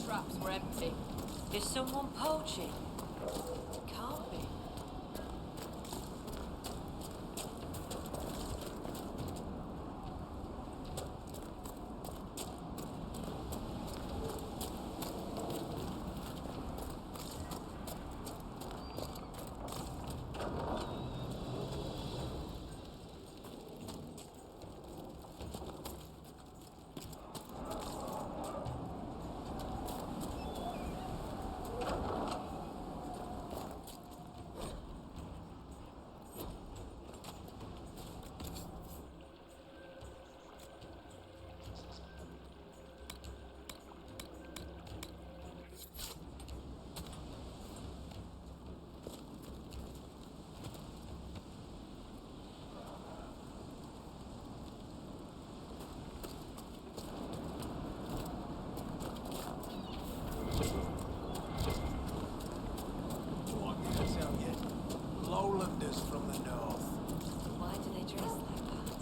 traps were empty. Is someone poaching? Can't be. Lowlanders from the north. Why do they dress like that?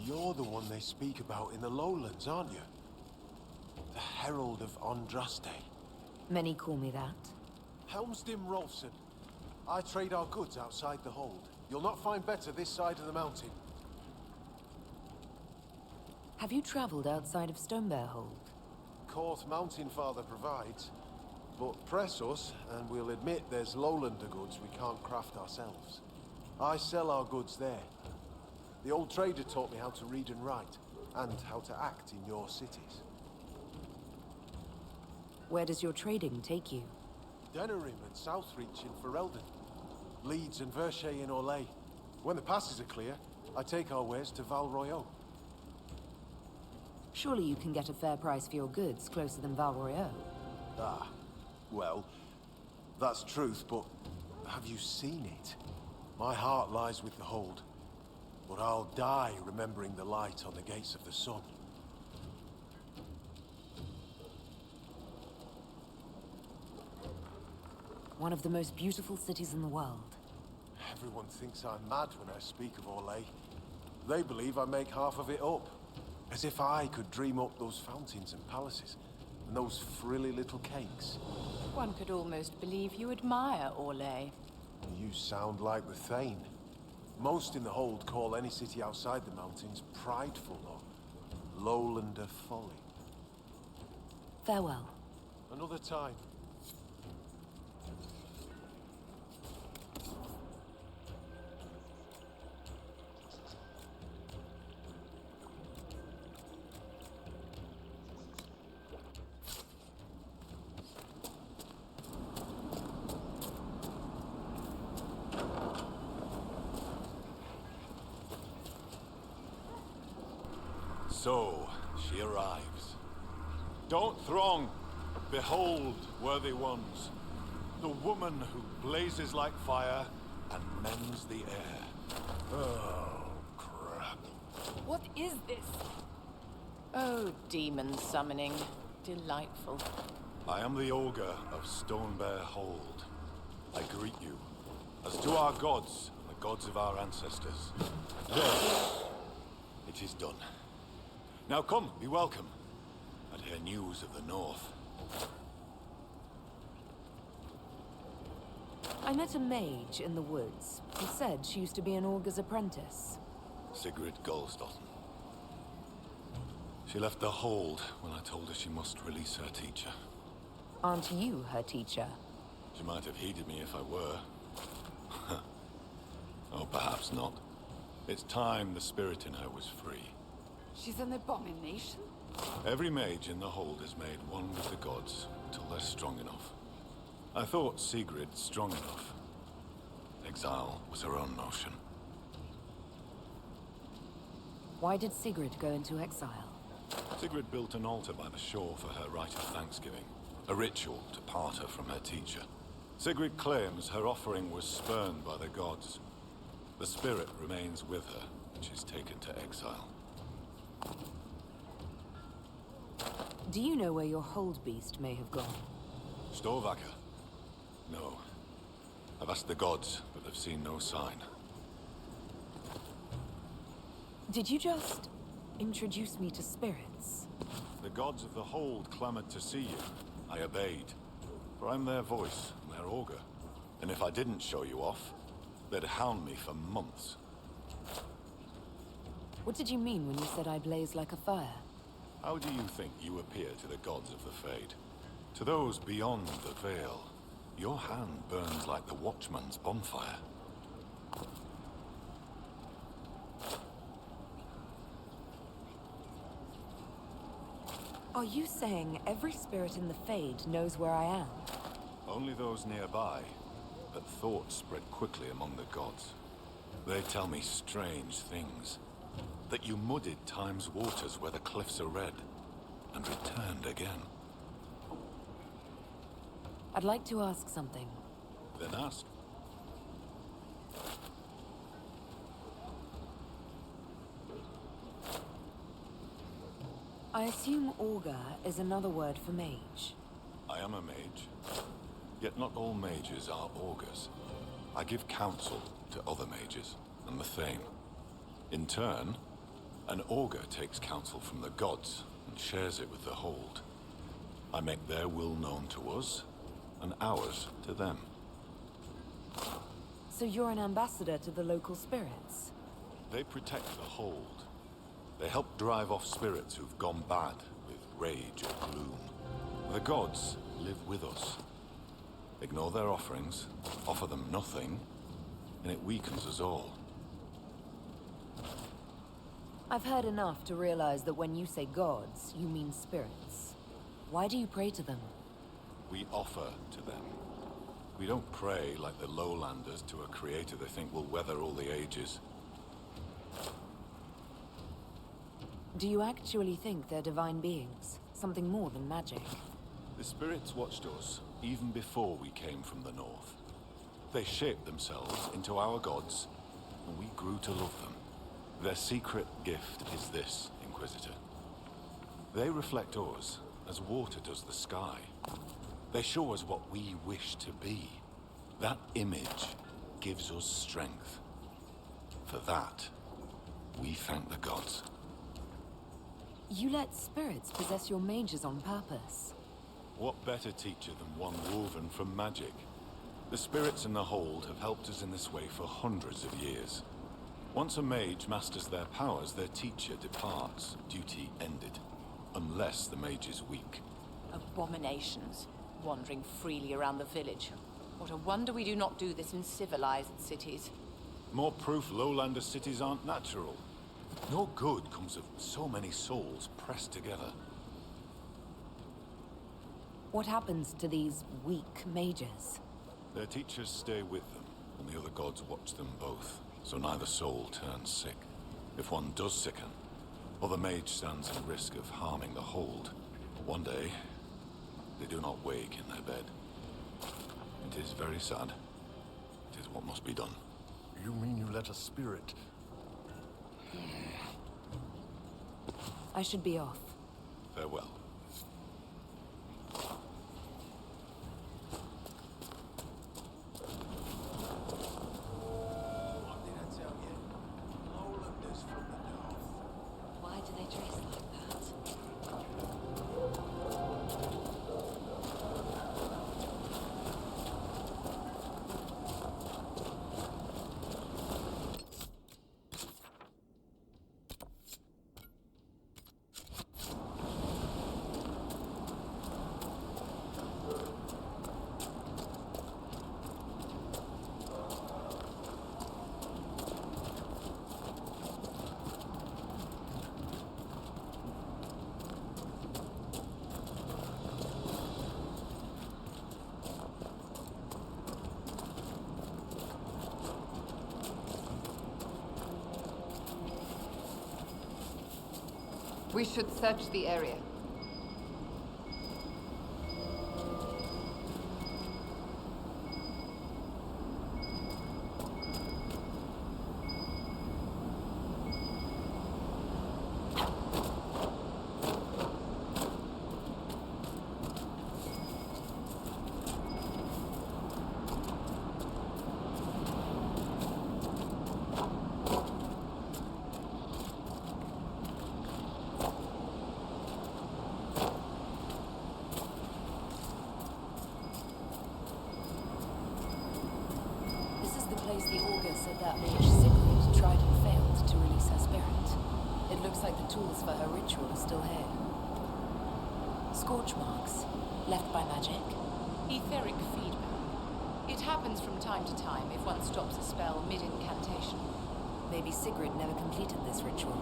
You're the one they speak about in the lowlands, aren't you? The Herald of Andraste. Many call me that. Helmsdim Rolfson. I trade our goods outside the hold. You'll not find better this side of the mountain. Have you traveled outside of Stonebear Hold? Corth Mountain Father provides. But press us, and we'll admit there's lowlander goods we can't craft ourselves. I sell our goods there. The old trader taught me how to read and write, and how to act in your cities. Where does your trading take you? Denerim and Southreach in Ferelden. Leeds and Verchet in Orlais. When the passes are clear, I take our wares to Val Royeaux. Surely you can get a fair price for your goods closer than Val Royeaux. Ah, well, that's truth, but have you seen it? My heart lies with the hold, but I'll die remembering the light on the gates of the sun. One of the most beautiful cities in the world. Everyone thinks I'm mad when I speak of Orlais. They believe I make half of it up. As if I could dream up those fountains and palaces, and those frilly little cakes. One could almost believe you admire Orlais. You sound like the Thane. Most in the hold call any city outside the mountains prideful or lowlander folly. Farewell. Another time. So, she arrives. Don't throng! Behold, worthy ones, the woman who blazes like fire and mends the air. Oh, crap. What is this? Oh, demon summoning. Delightful. I am the Ogre of Stonebear Hold. I greet you, as to our gods and the gods of our ancestors. There. It is done. Now come, be welcome, and hear news of the north. I met a mage in the woods who said she used to be an augur's apprentice. Sigrid Goldsdotten. She left the hold when I told her she must release her teacher. Aren't you her teacher? She might have heeded me if I were. Oh, perhaps not. It's time the spirit in her was free. She's an abomination? Every mage in the hold is made one with the gods until they're strong enough. I thought Sigrid strong enough. Exile was her own notion. Why did Sigrid go into exile? Sigrid built an altar by the shore for her rite of thanksgiving, a ritual to part her from her teacher. Sigrid claims her offering was spurned by the gods. The spirit remains with her when she's taken to exile. Do you know where your hold beast may have gone? Storvacker? No. I've asked the gods, but they've seen no sign. Did you just introduce me to spirits? The gods of the Hold clamored to see you. I obeyed. For I'm their voice, and their augur. And if I didn't show you off, they'd hound me for months. What did you mean when you said I blaze like a fire? How do you think you appear to the gods of the Fade? To those beyond the Veil, your hand burns like the Watchman's bonfire. Are you saying every spirit in the Fade knows where I am? Only those nearby, but thoughts spread quickly among the gods. They tell me strange things. That you muddied Time's waters where the cliffs are red, and returned again. I'd like to ask something. Then ask. I assume augur is another word for mage. I am a mage. Yet not all mages are augurs. I give counsel to other mages, and the Thane. In turn, an augur takes counsel from the gods and shares it with the Hold. I make their will known to us, and ours to them. So you're an ambassador to the local spirits? They protect the Hold. They help drive off spirits who've gone bad with rage or gloom. The gods live with us. Ignore their offerings, offer them nothing, and it weakens us all. I've heard enough to realize that when you say gods, you mean spirits. Why do you pray to them? We offer to them. We don't pray like the lowlanders to a creator they think will weather all the ages. Do you actually think they're divine beings? Something more than magic? The spirits watched us even before we came from the north. They shaped themselves into our gods, and we grew to love them. Their secret gift is this, Inquisitor. They reflect us as water does the sky. They show us what we wish to be. That image gives us strength. For that, we thank the gods. You let spirits possess your mages on purpose. What better teacher than one woven from magic? The spirits in the Hold have helped us in this way for hundreds of years. Once a mage masters their powers, their teacher departs, duty ended. Unless the mage is weak. Abominations, wandering freely around the village. What a wonder we do not do this in civilized cities. More proof lowlander cities aren't natural. No good comes of so many souls pressed together. What happens to these weak mages? Their teachers stay with them, and the other gods watch them both, so neither soul turns sick. If one does sicken, or the mage stands at risk of harming the Hold, one day, they do not wake in their bed. It is very sad. It is what must be done. You mean you let a spirit... I should be off. Farewell. What did I tell you? Lowlanders from the north. Why do they dress like that? We should search the area. place the augur said that mage Sigrid tried and failed to release her spirit. It looks like the tools for her ritual are still here. Scorch marks, left by magic. Etheric feedback. It happens from time to time if one stops a spell mid-incantation. Maybe Sigrid never completed this ritual.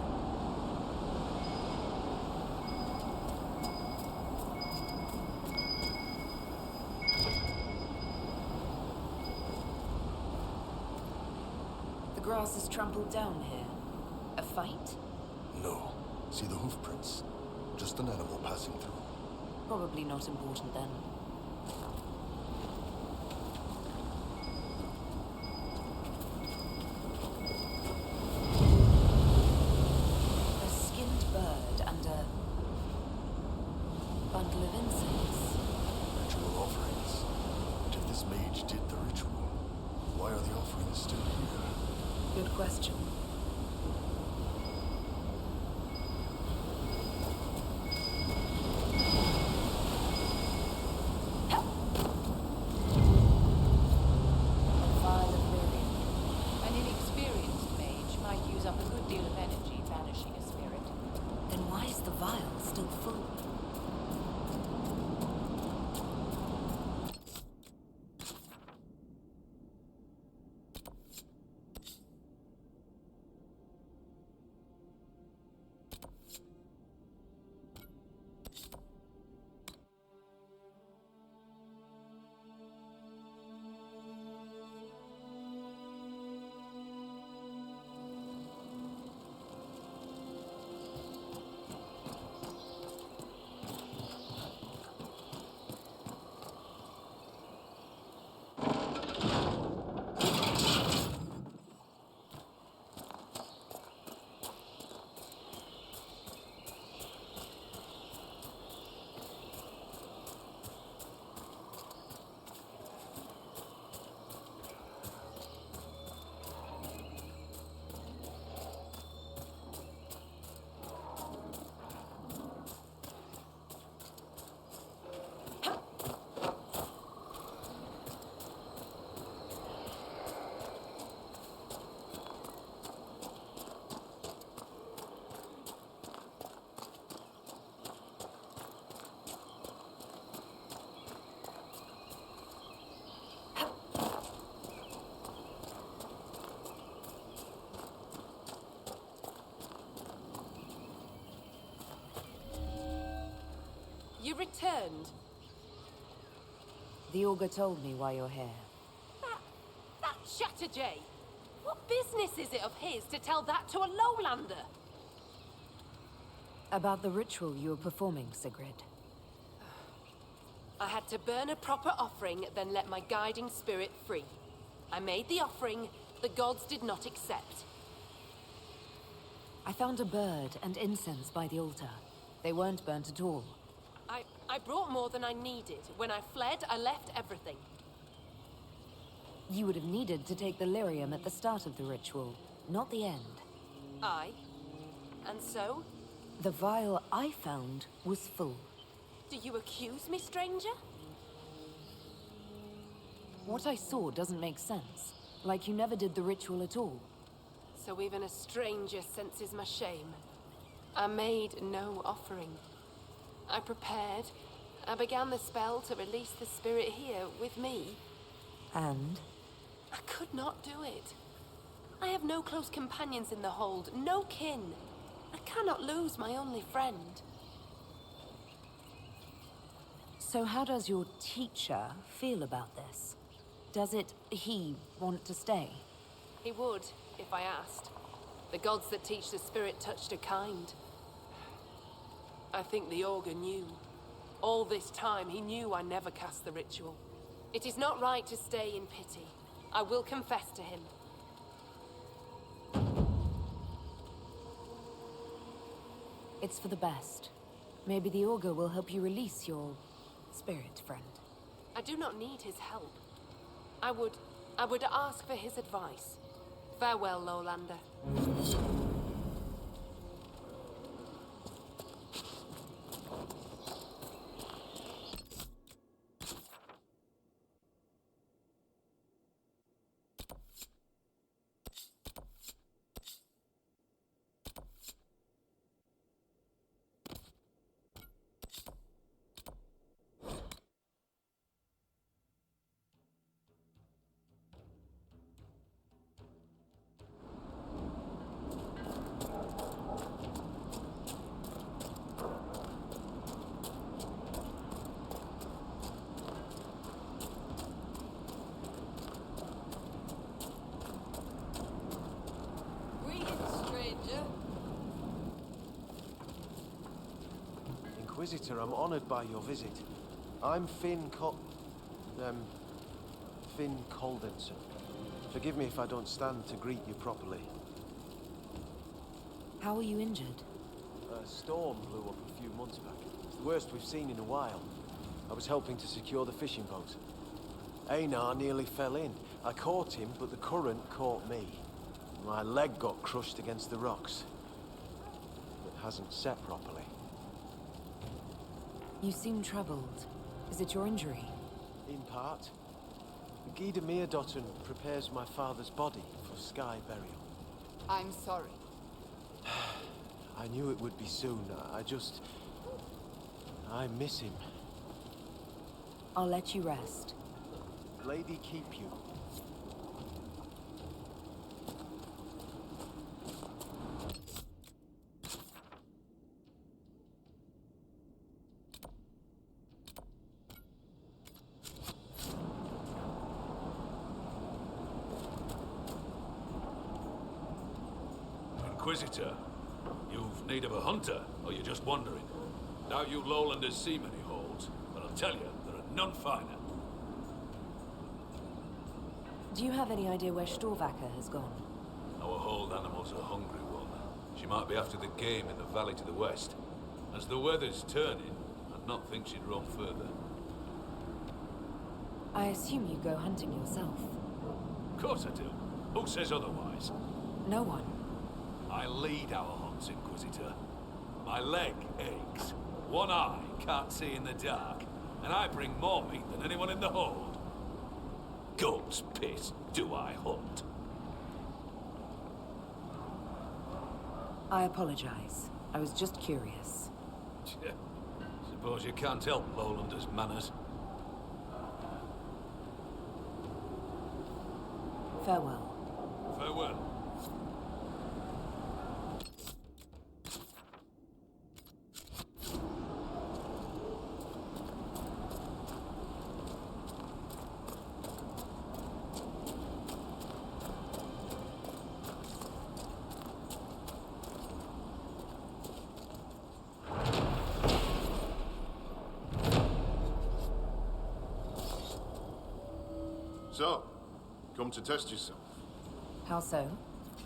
The grass is trampled down here. A fight? No. See the hoof prints? Just an animal passing through. Probably not important then. A skinned bird and a bundle of incense. Ritual offerings. But if this mage did the ritual, why are the offerings still here? Good question. An inexperienced mage might use up a good deal of energy banishing a spirit. Then why is the vial still full? You returned. The augur told me why you're here. That Chatterjay! What business is it of his to tell that to a lowlander? About the ritual you were performing, Sigrid. I had to burn a proper offering, then let my guiding spirit free. I made the offering, the gods did not accept. I found a bird and incense by the altar. They weren't burnt at all. I brought more than I needed. When I fled, I left everything. You would have needed to take the lyrium at the start of the ritual, not the end. And so? The vial I found was full. Do you accuse me, stranger? What I saw doesn't make sense. Like you never did the ritual at all. So even a stranger senses my shame. I made no offering. I prepared. I began the spell to release the spirit here with me. And? I could not do it. I have no close companions in the hold, no kin. I cannot lose my only friend. So how does your teacher feel about this? Does he want to stay? He would, if I asked. The gods that teach the spirit touched are kind. I think the augur knew. All this time, he knew I never cast the ritual. It is not right to stay in pity. I will confess to him. It's for the best. Maybe the augur will help you release your spirit, friend. I do not need his help. I would ask for his advice. Farewell, Lowlander. Inquisitor, I'm honored by your visit. I'm Finn Coldenson. Forgive me if I don't stand to greet you properly. How are you injured? A storm blew up a few months back. It's the worst we've seen in a while. I was helping to secure the fishing boat. Einar nearly fell in. I caught him, but the current caught me. My leg got crushed against the rocks. It hasn't set properly. You seem troubled. Is it your injury? In part. Gida Meerdotten prepares my father's body for sky burial. I'm sorry. I knew it would be soon. I miss him. I'll let you rest. Lady keep you. Inquisitor, you've need of a hunter, or you're just wandering? Doubt you lowlanders see many holds, but I'll tell you, there are none finer. Do you have any idea where Storvacker has gone? Our hold animal's a hungry one. She might be after the game in the valley to the west. As the weather's turning, I'd not think she'd roam further. I assume you go hunting yourself. Of course I do. Who says otherwise? No one. I lead our hunts, Inquisitor. My leg aches. One eye can't see in the dark. And I bring more meat than anyone in the hold. Goat's piss do I hunt. I apologize. I was just curious. Suppose you can't help lowlanders' manners. Farewell. Farewell. So, come to test yourself. How so?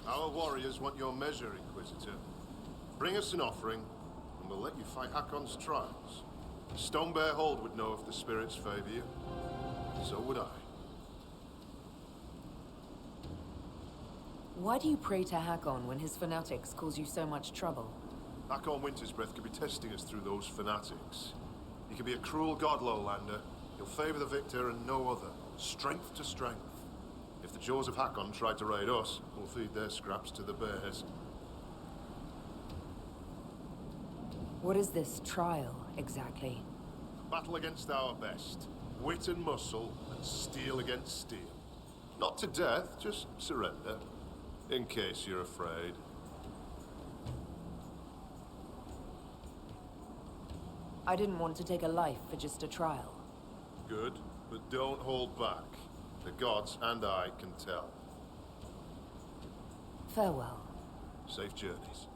Our warriors want your measure, Inquisitor. Bring us an offering, and we'll let you fight Hakon's trials. Stone Bear Hold would know if the spirits favor you. So would I. Why do you pray to Hakon when his fanatics cause you so much trouble? Hakon Wintersbreath could be testing us through those fanatics. He could be a cruel god, Lowlander. He'll favor the victor and no other. Strength to strength. If the jaws of Hakon tried to raid us, we'll feed their scraps to the bears. What is this trial, exactly? Battle against our best. Wit and muscle, and steel against steel. Not to death, just surrender. In case you're afraid. I didn't want to take a life for just a trial. Good, but don't hold back. The gods and I can tell. Farewell. Safe journeys.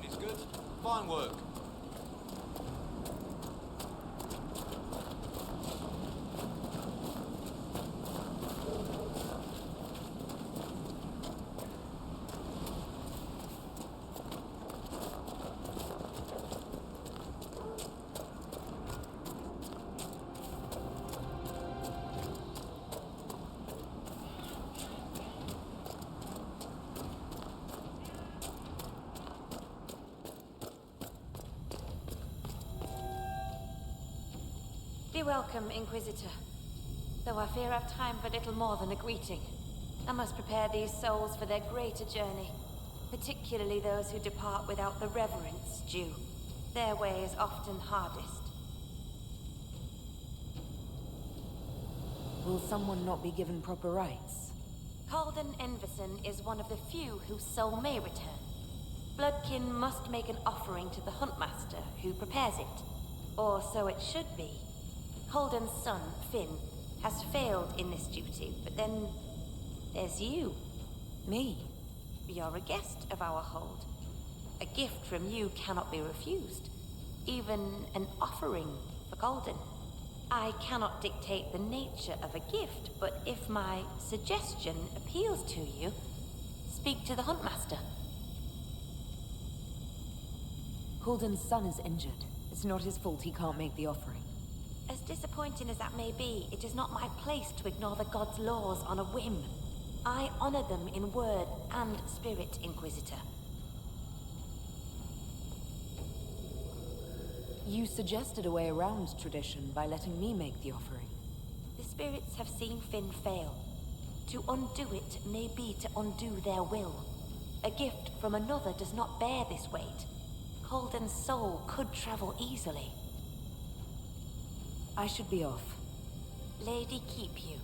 Is good. Fine work. Be welcome, Inquisitor. Though I fear I've time for little more than a greeting. I must prepare these souls for their greater journey, particularly those who depart without the reverence due. Their way is often hardest. Will someone not be given proper rites? Calden Enverson is one of the few whose soul may return. Bloodkin must make an offering to the Huntmaster, who prepares it. Or so it should be. Calden's son, Finn, has failed in this duty, but then there's you. Me? You're a guest of our hold. A gift from you cannot be refused. Even an offering for Calden. I cannot dictate the nature of a gift, but if my suggestion appeals to you, speak to the Huntmaster. Calden's son is injured. It's not his fault he can't make the offering. As disappointing as that may be, it is not my place to ignore the gods' laws on a whim. I honor them in word and spirit, Inquisitor. You suggested a way around tradition by letting me make the offering. The spirits have seen Finn fail. To undo it may be to undo their will. A gift from another does not bear this weight. Calden's soul could travel easily. I should be off. Lady keep you.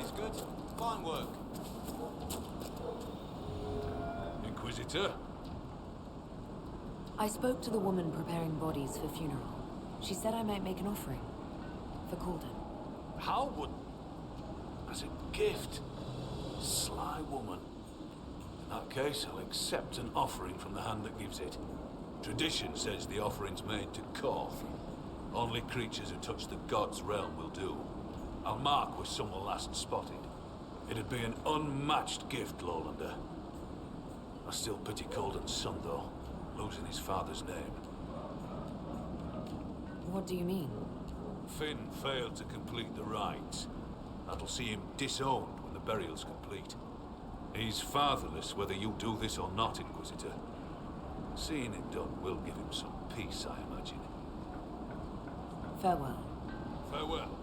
Is good. Fine work. Inquisitor? I spoke to the woman preparing bodies for funeral. She said I might make an offering. For Calden. How would... As a gift? Sly woman. In that case, I'll accept an offering from the hand that gives it. Tradition says the offering's made to Koth. Only creatures who touch the god's realm will do. I'll mark where some were last spotted. It'd be an unmatched gift, Lowlander. I still pity Calden's son, though, losing his father's name. What do you mean? Finn failed to complete the rites. That'll see him disowned when the burial's complete. He's fatherless whether you do this or not, Inquisitor. Seeing it done will give him some peace, I imagine. Farewell. Farewell.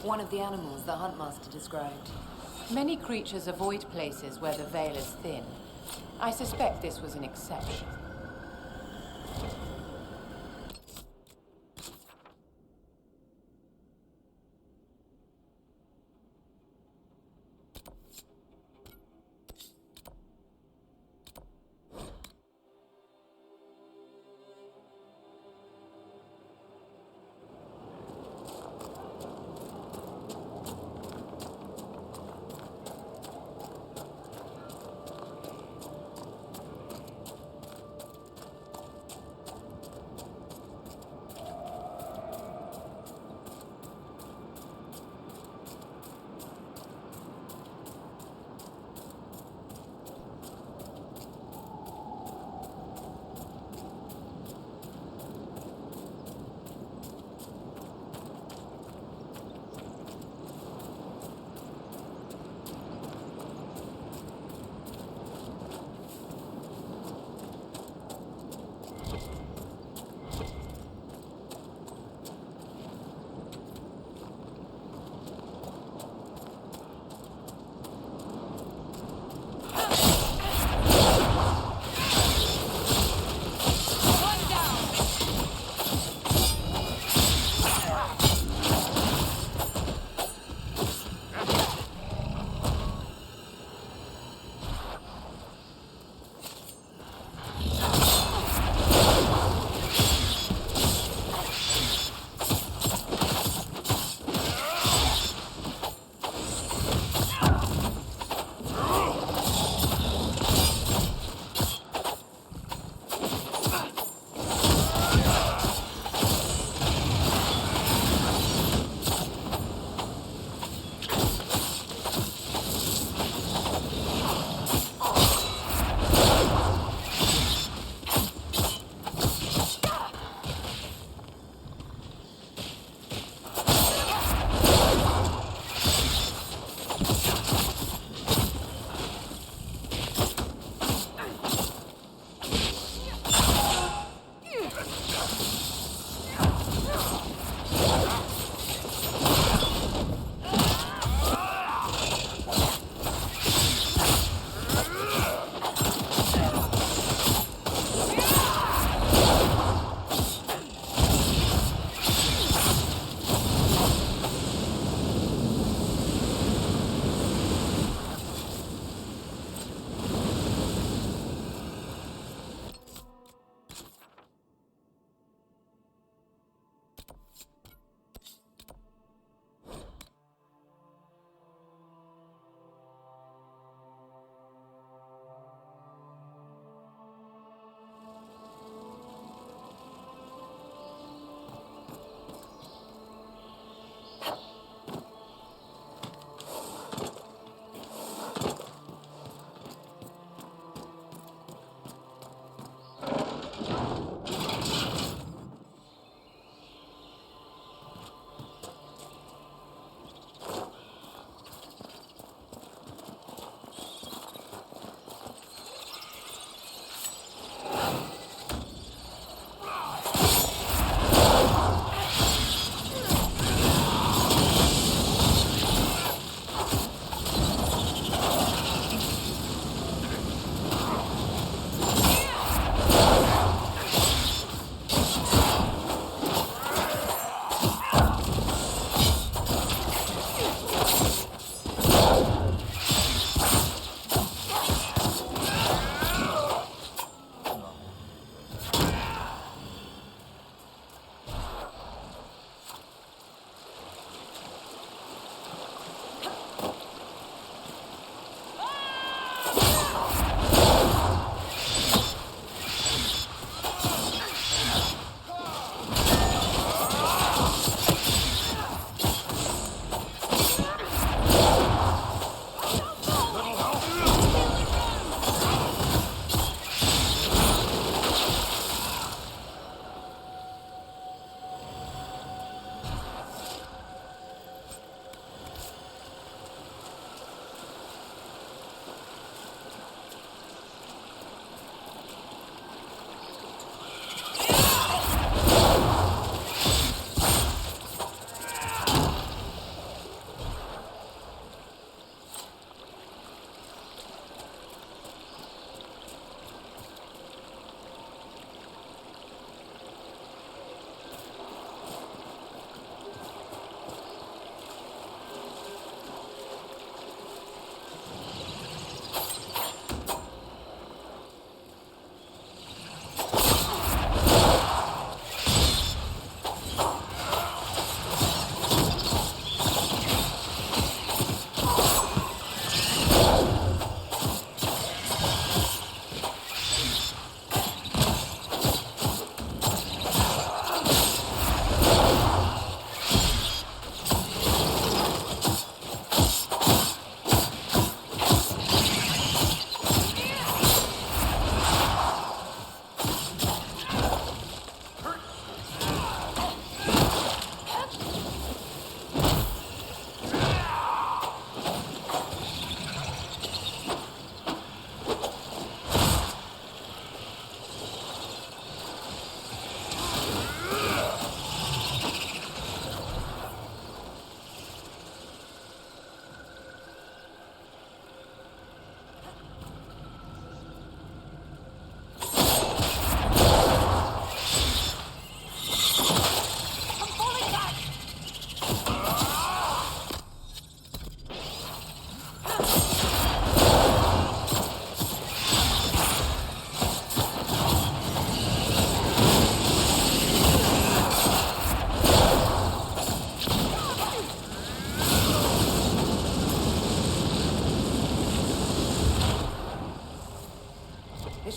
One of the animals the Huntmaster described. Many creatures avoid places where the veil is thin. I suspect this was an exception.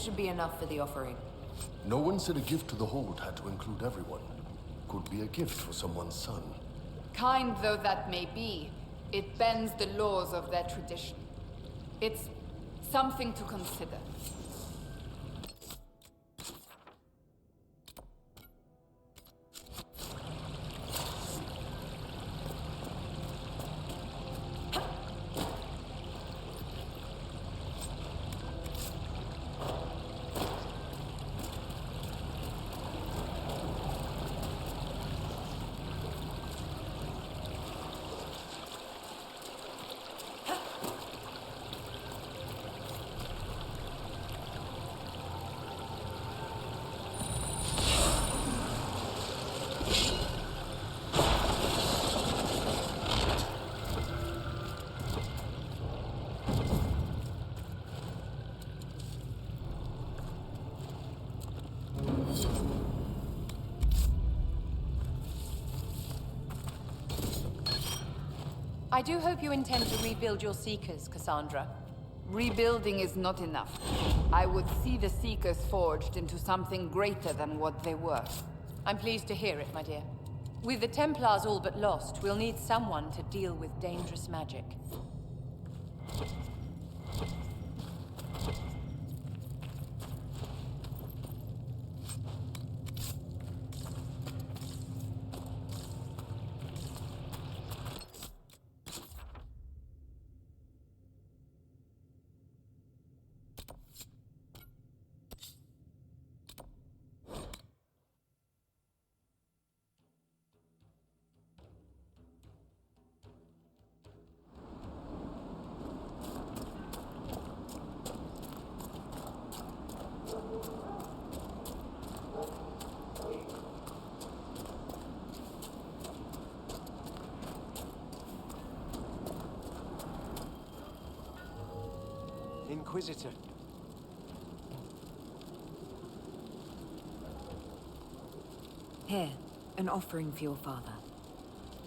This should be enough for the offering. No one said a gift to the Hold had to include everyone. Could be a gift for someone's son. Kind though that may be, it bends the laws of their tradition. It's something to consider. I do hope you intend to rebuild your Seekers, Cassandra. Rebuilding is not enough. I would see the Seekers forged into something greater than what they were. I'm pleased to hear it, my dear. With the Templars all but lost, we'll need someone to deal with dangerous magic. Inquisitor. Here, an offering for your father.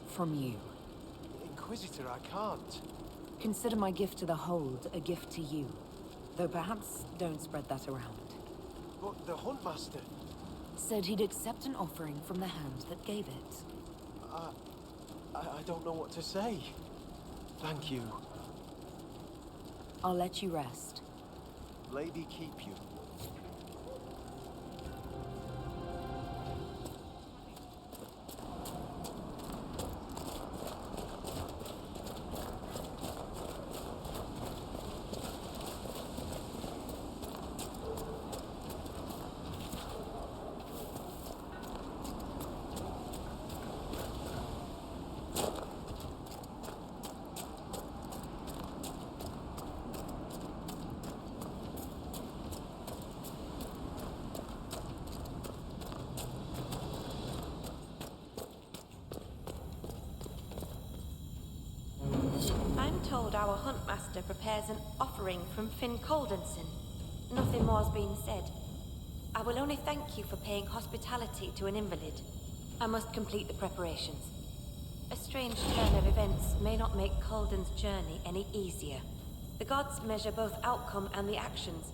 From you. Inquisitor, I can't. Consider my gift to the Hold a gift to you. Though perhaps don't spread that around. But the Huntmaster... Said he'd accept an offering from the hand that gave it. I don't know what to say. Thank you. I'll let you rest. Lady keep you. I'm told our Huntmaster prepares an offering from Finn Coldenson. Nothing more's been said. I will only thank you for paying hospitality to an invalid. I must complete the preparations. A strange turn of events may not make Colden's journey any easier. The gods measure both outcome and the actions,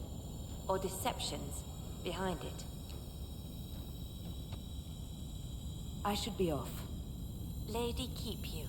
or deceptions, behind it. I should be off. Lady keep you.